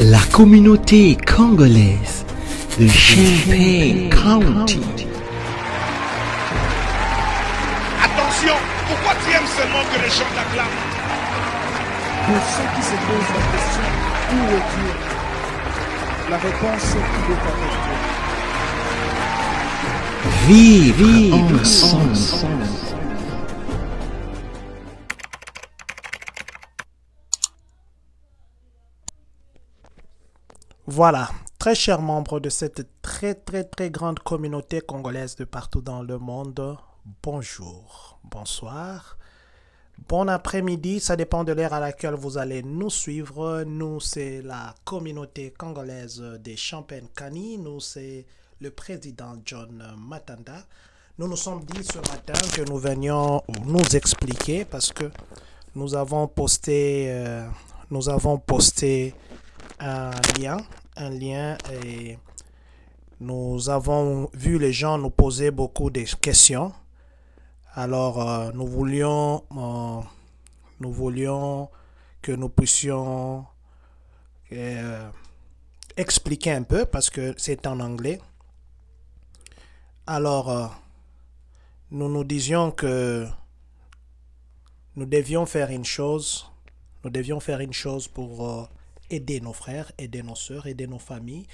La communauté congolaise de Champaign County. Attention, pourquoi tu aimes seulement que les gens t'acclament? Pour ceux qui se posent la question, où est Dieu? La réponse est qu'il est avec toi. Vive ensemble. Voilà, très chers membres de cette très grande communauté congolaise de partout dans le monde, bonjour, bonsoir, bon après-midi, ça dépend de l'heure à laquelle vous allez nous suivre. Nous, c'est la communauté congolaise des Champaign County, nous, c'est le président John Matanda. Nous nous sommes dit ce matin que nous venions nous expliquer parce que nous avons posté un lien et nous avons vu les gens nous poser beaucoup de questions. Alors nous voulions que nous puissions expliquer un peu parce que c'est en anglais. Alors nous nous disions que nous devions faire une chose pour aider nos frères, aider nos sœurs, aider nos familles.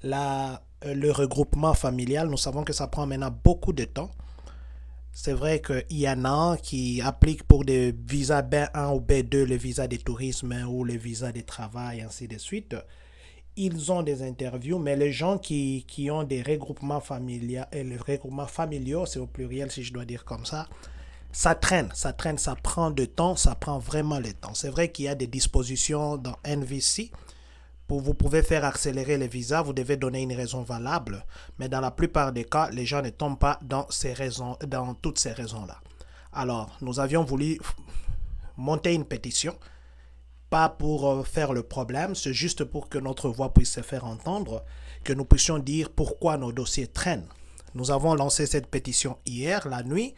Le regroupement familial, nous savons que ça prend maintenant beaucoup de temps. C'est vrai qu'il y en a qui appliquent pour des visas B1 ou B2, le visa de tourisme ou le visa de travail, ainsi de suite. Ils ont des interviews, mais les gens qui ont des regroupements familiaux, et les regroupements familiaux, c'est au pluriel si je dois dire comme ça traîne, ça prend du temps, ça prend vraiment le temps. C'est vrai qu'il y a des dispositions dans NVC, vous pouvez faire accélérer les visas, vous devez donner une raison valable, mais dans la plupart des cas, les gens ne tombent pas dans toutes ces raisons-là. Alors, nous avions voulu monter une pétition, pas pour faire le problème, c'est juste pour que notre voix puisse se faire entendre, que nous puissions dire pourquoi nos dossiers traînent. Nous avons lancé cette pétition hier, la nuit.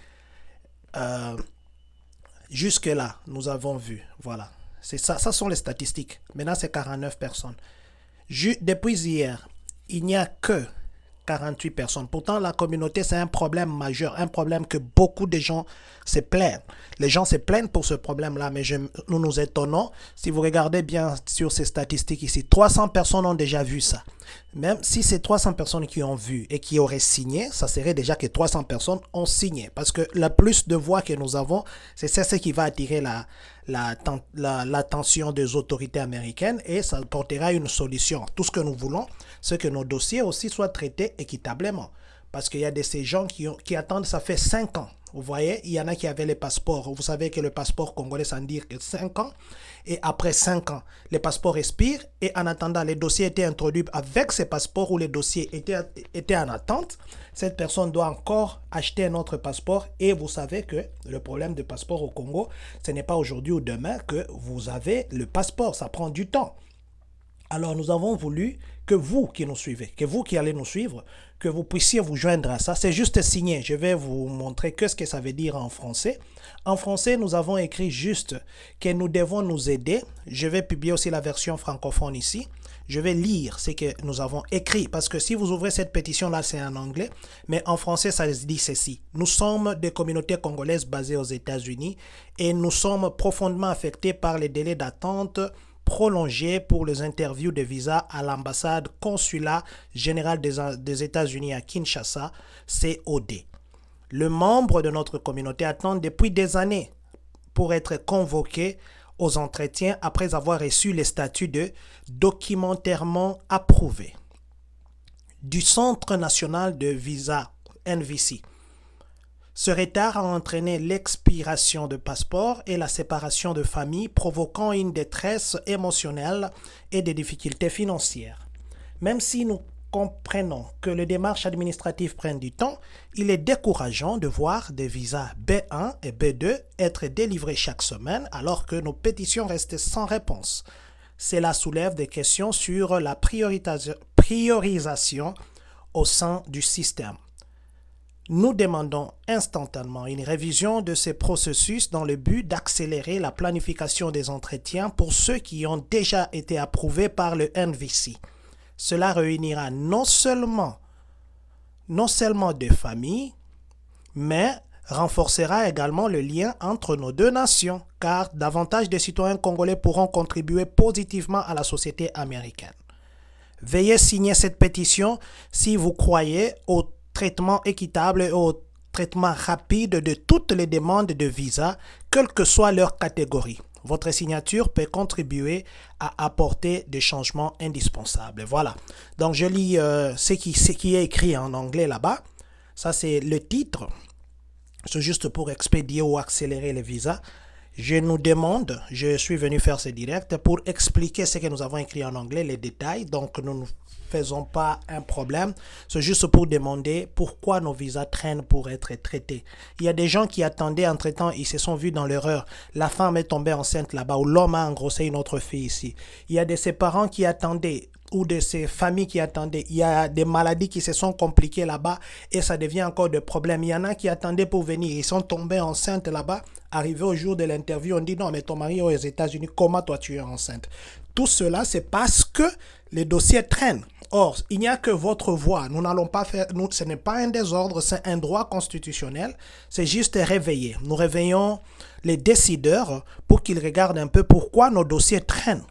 Jusque-là, nous avons vu, voilà. C'est ça, ça sont les statistiques. Maintenant, c'est 49 personnes. Depuis hier, il n'y a que 48 personnes. Pourtant, la communauté, c'est un problème majeur, un problème que beaucoup de gens se plaignent. Les gens se plaignent pour ce problème-là, mais nous nous étonnons. Si vous regardez bien sur ces statistiques ici, 300 personnes ont déjà vu ça. Même si c'est 300 personnes qui ont vu et qui auraient signé, ça serait déjà que 300 personnes ont signé. Parce que le plus de voix que nous avons, c'est ce qui va attirer l'attention des autorités américaines et ça portera une solution. Tout ce que nous voulons, c'est que nos dossiers aussi soient traités équitablement. Parce qu'il y a de ces gens qui attendent, ça fait 5 ans. Vous voyez, il y en a qui avaient les passeports. Vous savez que le passeport congolais, ça veut dire que 5 ans. Et après 5 ans, les passeports expirent. Et en attendant, les dossiers étaient introduits avec ces passeports où les dossiers étaient en attente. Cette personne doit encore acheter un autre passeport. Et vous savez que le problème de passeport au Congo, ce n'est pas aujourd'hui ou demain que vous avez le passeport. Ça prend du temps. Alors nous avons voulu que vous qui nous suivez, que vous qui allez nous suivre, que vous puissiez vous joindre à ça. C'est juste signé. Je vais vous montrer ce que ça veut dire en français. En français, nous avons écrit juste que nous devons nous aider. Je vais publier aussi la version francophone ici. Je vais lire ce que nous avons écrit parce que si vous ouvrez cette pétition-là, c'est en anglais. Mais en français, ça dit ceci. Nous sommes des communautés congolaises basées aux États-Unis et nous sommes profondément affectés par les délais d'attente prolongé pour les interviews de visa à l'ambassade consulat général des États-Unis à Kinshasa, COD. Le membre de notre communauté attend depuis des années pour être convoqué aux entretiens après avoir reçu les statuts de documentairement approuvé du Centre national de visa NVC. Ce retard a entraîné l'expiration de passeports et la séparation de familles, provoquant une détresse émotionnelle et des difficultés financières. Même si nous comprenons que les démarches administratives prennent du temps, il est décourageant de voir des visas B1 et B2 être délivrés chaque semaine alors que nos pétitions restent sans réponse. Cela soulève des questions sur la priorisation au sein du système. Nous demandons instantanément une révision de ces processus dans le but d'accélérer la planification des entretiens pour ceux qui ont déjà été approuvés par le NVC. Cela réunira non seulement des familles, mais renforcera également le lien entre nos deux nations, car davantage de citoyens congolais pourront contribuer positivement à la société américaine. Veuillez signer cette pétition si vous croyez au traitement équitable et au traitement rapide de toutes les demandes de visa, quelle que soit leur catégorie. Votre signature peut contribuer à apporter des changements indispensables. Voilà. Donc, je lis ce qui est écrit en anglais là-bas. Ça, c'est le titre. C'est juste pour expédier ou accélérer les visas. Je suis venu faire ce direct pour expliquer ce que nous avons écrit en anglais, les détails. Donc, nous ne faisons pas un problème. C'est juste pour demander pourquoi nos visas traînent pour être traités. Il y a des gens qui attendaient, entre-temps, ils se sont vus dans l'erreur. La femme est tombée enceinte là-bas ou l'homme a engrossé une autre fille ici. Il y a de ses parents qui attendaient ou de ces familles qui attendaient. Il y a des maladies qui se sont compliquées là-bas et ça devient encore des problèmes. Il y en a qui attendaient pour venir. Ils sont tombés enceintes là-bas. Arrivé au jour de l'interview, on dit non, mais ton mari est aux États-Unis, comment toi tu es enceinte? Tout cela, c'est parce que les dossiers traînent. Or, il n'y a que votre voix. Nous n'allons pas faire, ce n'est pas un désordre, c'est un droit constitutionnel. C'est juste réveiller. Nous réveillons les décideurs pour qu'ils regardent un peu pourquoi nos dossiers traînent.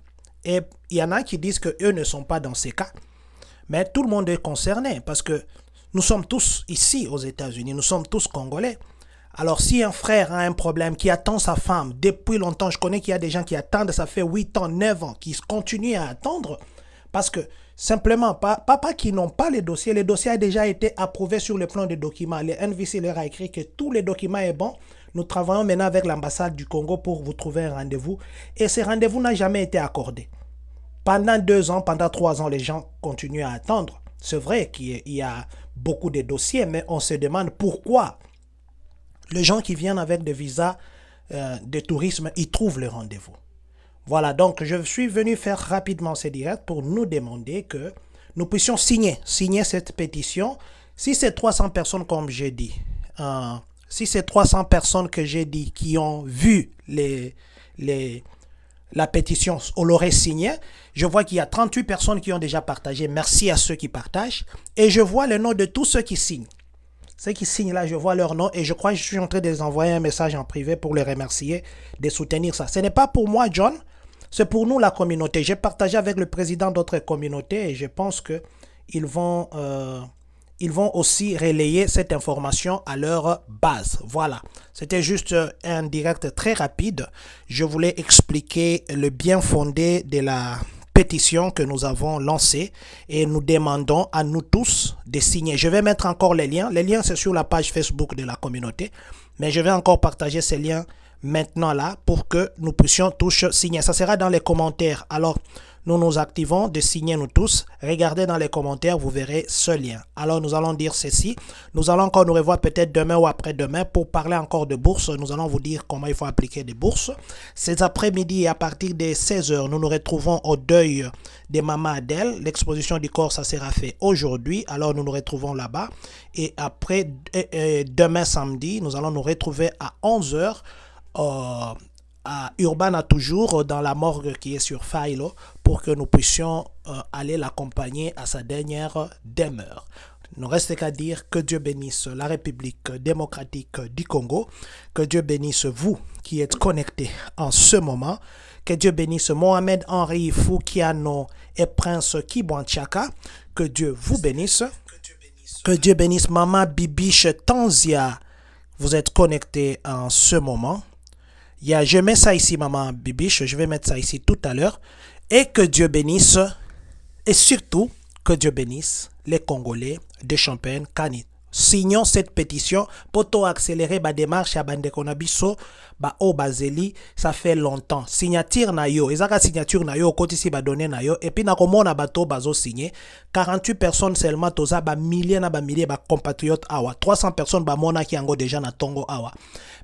Et il y en a qui disent qu'eux ne sont pas dans ces cas. Mais tout le monde est concerné parce que nous sommes tous ici aux États-Unis, nous sommes tous Congolais. Alors si un frère a un problème, qui attend sa femme depuis longtemps, je connais qu'il y a des gens qui attendent, ça fait 8 ans, 9 ans, qui continuent à attendre parce que simplement, pas qu'ils n'ont pas les dossiers ont déjà été approuvés sur le plan des documents. Le NVC leur a écrit que tous les documents sont bons. Nous travaillons maintenant avec l'ambassade du Congo pour vous trouver un rendez-vous. Et ce rendez-vous n'a jamais été accordé. Pendant 2 ans, pendant 3 ans, les gens continuent à attendre. C'est vrai qu'il y a beaucoup de dossiers, mais on se demande pourquoi les gens qui viennent avec des visas de tourisme, ils trouvent le rendez-vous. Voilà, donc je suis venu faire rapidement ce direct pour nous demander que nous puissions signer cette pétition. Si c'est 300 personnes, comme j'ai dit, si c'est 300 personnes que j'ai dit qui ont vu la pétition, on l'aurait signée. Je vois qu'il y a 38 personnes qui ont déjà partagé. Merci à ceux qui partagent. Et je vois le nom de tous ceux qui signent. Ceux qui signent là, je vois leur nom et je crois que je suis en train de les envoyer un message en privé pour les remercier de soutenir ça. Ce n'est pas pour moi, John. C'est pour nous, la communauté. J'ai partagé avec le président d'autres communautés et je pense qu'ils vont aussi relayer cette information à leur base. Voilà. C'était juste un direct très rapide. Je voulais expliquer le bien fondé de la pétition que nous avons lancée et nous demandons à nous tous de signer. Je vais mettre encore les liens. Les liens, c'est sur la page Facebook de la communauté. Mais je vais encore partager ces liens maintenant là pour que nous puissions tous signer. Ça sera dans les commentaires. Alors, nous nous activons de signer nous tous. Regardez dans les commentaires, vous verrez ce lien. Alors, nous allons dire ceci. Nous allons encore nous revoir peut-être demain ou après-demain pour parler encore de bourse. Nous allons vous dire comment il faut appliquer des bourses. Cet après-midi, à partir de 16h, nous nous retrouvons au deuil de Maman Adèle. L'exposition du corps, ça sera fait aujourd'hui. Alors, nous nous retrouvons là-bas. Et après, demain samedi, nous allons nous retrouver à 11h à Urbana, toujours dans la morgue qui est sur Failo, pour que nous puissions aller l'accompagner à sa dernière demeure. Il ne reste qu'à dire que Dieu bénisse la République démocratique du Congo, que Dieu bénisse vous qui êtes connectés en ce moment, que Dieu bénisse Mohamed Henri Foukiano et Prince Kibwanchaka, que Dieu vous bénisse, que Dieu bénisse Maman Bibiche Tanzia, vous êtes connectés en ce moment. Je mets ça ici, Maman Bibiche, je vais mettre ça ici tout à l'heure. Et que Dieu bénisse, et surtout que Dieu bénisse les Congolais de Champagne-Kanit. Signons cette pétition pour accélérer la démarche à Bandekonabiso, au Bazeli, ça fait longtemps. Signature na yo, ezaka signature na yo, côté si ba donné na yo, et puis na komona bato bazo signé. 48 personnes seulement, toza ba milliers na ba milliers ba compatriotes awa. 300 personnes ba mona ki ango déjà na Tongo awa.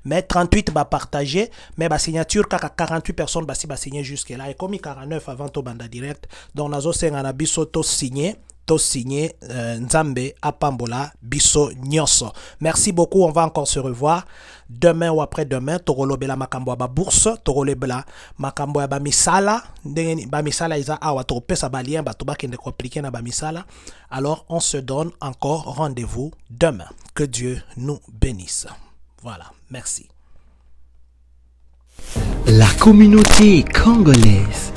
Mais 38 ba partagé, mais ba signature kaka 48 personnes ba si ba signé jusque là. Et comme 49 avant to banda direct, donc nazo senga na biso to signé. to signé Nzambe apambola biso nyonso. Merci beaucoup, on va encore se revoir demain ou après-demain. Torolobela makambo ya ba bourse, torolobela makambo ya ba misala, ndenge ba misala iza awa topesa ba lien ba to ba kende ko appliquer na ba misala. Alors on se donne encore rendez-vous demain. Que Dieu nous bénisse. Voilà, merci. La communauté congolaise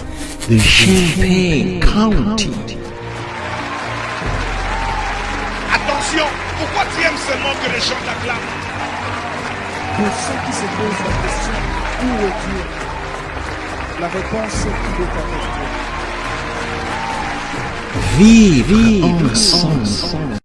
de Champaign County. Attention, pourquoi tu aimes seulement que les gens t'acclament? Pour ceux qui se posent la question, où est Dieu? La réponse est qu'il est avec toi. Vive ensemble.